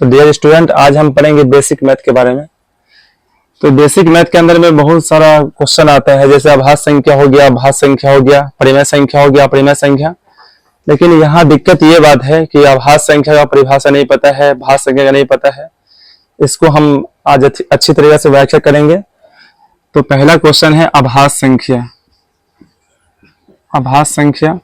तो dear student, आज हम पढ़ेंगे बेसिक मैथ के बारे में। तो बेसिक मैथ के अंदर में बहुत सारा क्वेश्चन आता है, जैसे अभाज्य संख्या हो गया, भाज्य संख्या हो गया, परिमेय संख्या हो गया, अपरिमेय संख्या। लेकिन यहाँ दिक्कत ये बात है कि अभाज्य संख्या का परिभाषा नहीं पता है, भाज्य संख्या का नहीं पता है। इसको हम आज अच्छी तरीके से व्याख्या करेंगे। तो पहला क्वेश्चन है अभाज्य संख्या। अभाज्य संख्या,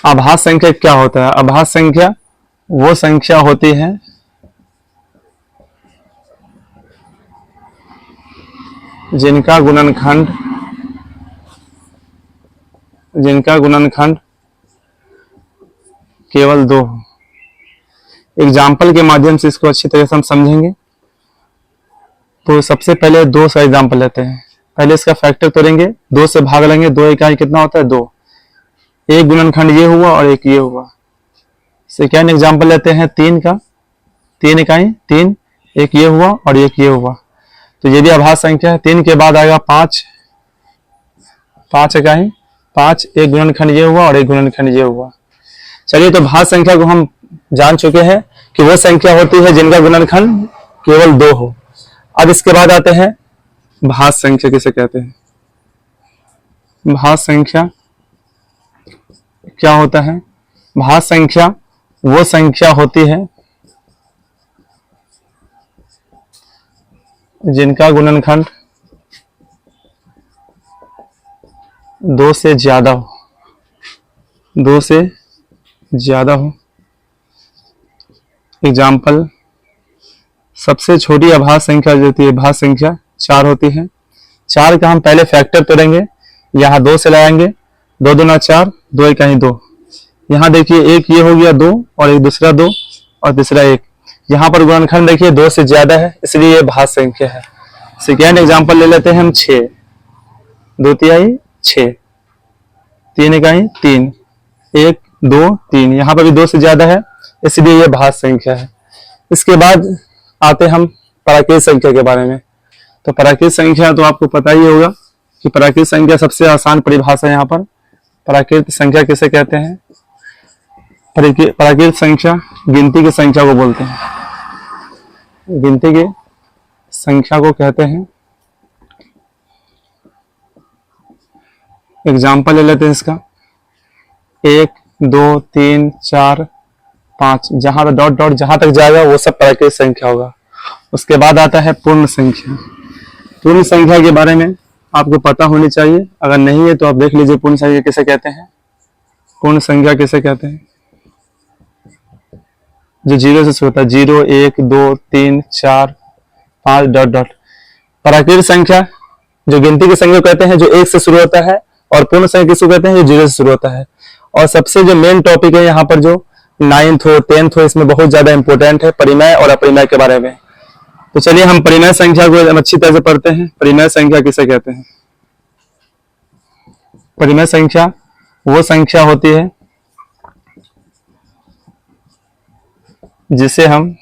अभाज्य संख्या क्या होता है? अभाज्य संख्या वो संख्या होती है जिनका गुणनखंड केवल 2 हो। एग्जाम्पल के माध्यम से इसको अच्छी तरह से हम समझेंगे। तो सबसे पहले 2 का एग्जाम्पल लेते हैं। पहले इसका फैक्टर तोड़ेंगे, 2 से भाग लेंगे। 2 इकाई कितना होता है? 2। एक गुणनखंड ये हुआ और एक ये हुआ। सेकेंड एग्जाम्पल लेते हैं 3 का। 3 इकाई 3, एक ये हुआ और एक ये हुआ। तो ये भी अभाज्य संख्या है। 3 के बाद आएगा 5 इकाई 5, एक गुणनखंड ये हुआ और एक गुणनखंड ये हुआ। चलिए, तो भाज्य संख्या को हम जान चुके हैं कि वो संख्या होती है जिनका गुणनखंड केवल 2 हो। अब इसके बाद आते हैं भाज्य संख्या किसे कहते हैं। भाज्य संख्या क्या होता है? भाज्य संख्या वो संख्या होती है जिनका गुणनखंड 2 से ज्यादा हो। 2 से ज्यादा हो। एग्जाम्पल, सबसे छोटी अभाज्य संख्या जो होती है भाज्य संख्या 4 होती है। 4 का हम पहले फैक्टर तोड़ेंगे, यहाँ 2 से लगाएंगे। 2 दूना 4, 2 इकाई 2। यहाँ देखिए, एक ये हो गया 2 और एक दूसरा 2 और तीसरा 1। यहाँ पर गुणनखंड देखिए 2 से ज्यादा है, इसलिए ये भाज्य संख्या है। सेकेंड एग्जाम्पल ले लेते हैं हम 6। 2 तिहाई 6, 3 इकाई 3, 1 2 3। यहाँ पर भी 2 से ज्यादा है, इसलिए ये भाज्य संख्या है। इसके बाद आते हम प्राकृत संख्या के बारे में। तो प्राकृत संख्या तो आपको पता ही होगा कि प्राकृत संख्या सबसे आसान परिभाषा है। यहाँ पर प्राकृत संख्या किसे कहते हैं? प्राकृत संख्या गिनती की संख्या को बोलते हैं। गिनती की संख्या को कहते हैं। एग्जाम्पल ले लेते हैं इसका। 1 2 3 4 5, जहां पर डॉट डॉट जहां तक जाएगा वो सब प्राकृत संख्या होगा। उसके बाद आता है पूर्ण संख्या। पूर्ण संख्या के बारे में आपको पता होनी चाहिए, अगर नहीं है तो आप देख लीजिए पूर्ण संख्या किसे कहते हैं। पूर्ण संख्या किसे कहते हैं? जो 0 से शुरू होता है। 0 1 2 3 4 5 डॉट डॉट। प्राकृत संख्या जो गिनती की संख्या कहते हैं, जो 1 से शुरू होता है। और पूर्ण संख्या किसको कहते हैं? जो 0 से शुरू होता है। और सबसे जो मेन टॉपिक है यहाँ पर, जो 9th हो 10th हो, इसमें बहुत ज्यादा इंपॉर्टेंट है परिमेय और अपरिमेय के बारे में। तो चलिए हम परिमेय संख्या को अच्छी तरह से पढ़ते हैं। परिमेय संख्या किसे कहते हैं? परिमेय संख्या वो संख्या होती है जिसे हम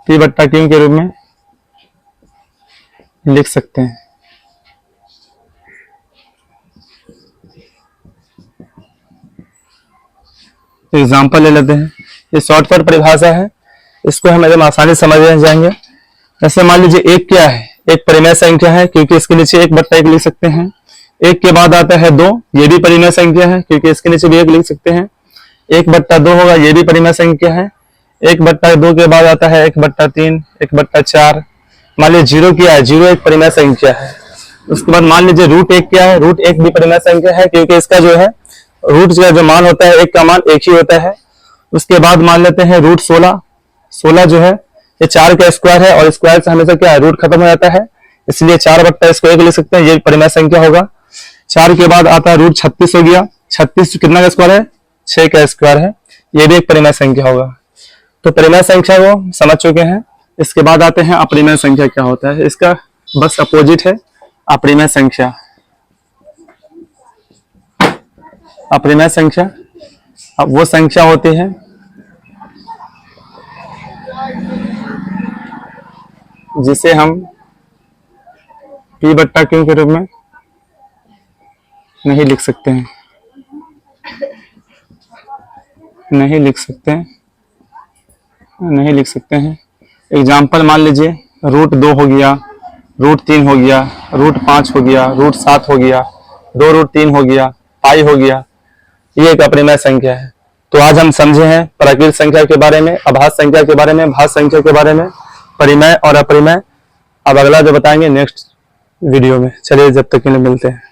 P/Q के रूप में लिख सकते हैं। एग्जाम्पल ले लेते हैं। ये शॉर्टकट परिभाषा है, इसको हम एकदम आसानी से समझ जाएंगे। जैसे मान लीजिए 1 क्या है? एक परिमेय संख्या है, क्योंकि इसके नीचे 1/1 लिख सकते हैं। 1 के बाद आता है 2, ये भी परिमेय संख्या है, क्योंकि इसके नीचे भी 1 लिख सकते हैं। 1/2 होगा, ये भी परिमेय संख्या है। 1/2 के बाद आता है 1/3, 1/4। मान लीजिए 0 क्या है? 0 एक परिमेय संख्या है। उसके बाद मान लीजिए √1 क्या है? √1 भी परिमेय संख्या है, क्योंकि इसका जो है रूट का जो मान होता है, 1 का मान 1 ही होता है। उसके बाद मान लेते हैं √16। 16 जो है ये 4 का स्क्वायर है, और स्क्वायर से हमेशा क्या है? रूट खत्म हो जाता है, इसलिए 4/1 लिख सकते हैं, ये परिमेय संख्या होगा। 4 के बाद आता है √36 हो गया। 36 कितना का स्क्वायर है? 6 का स्क्वायर है, ये भी एक परिमेय संख्या होगा। तो परिमेय संख्या को समझ चुके हैं। इसके बाद आते हैं अपरिमेय संख्या क्या होता है। इसका बस अपोजिट है अपरिमेय संख्या। अपरिमेय संख्या अब वो संख्या होती है जिसे हम P/Q के रूप में नहीं लिख सकते हैं। नहीं लिख सकते, नहीं लिख सकते हैं। एग्जाम्पल मान लीजिए √2 हो गया, √3 हो गया, √5 हो गया, √7 हो गया, 2√3 हो गया, पाई हो गया। ये एक अपरिमेय संख्या है। तो आज हम समझे हैं प्राकृत संख्या के बारे में, अभाज्य संख्या के बारे में, भाज्य संख्या के बारे में, परिमेय और अपरिमेय। अब अगला जो बताएंगे नेक्स्ट वीडियो में। चलिए जब तक के लिए मिलते हैं।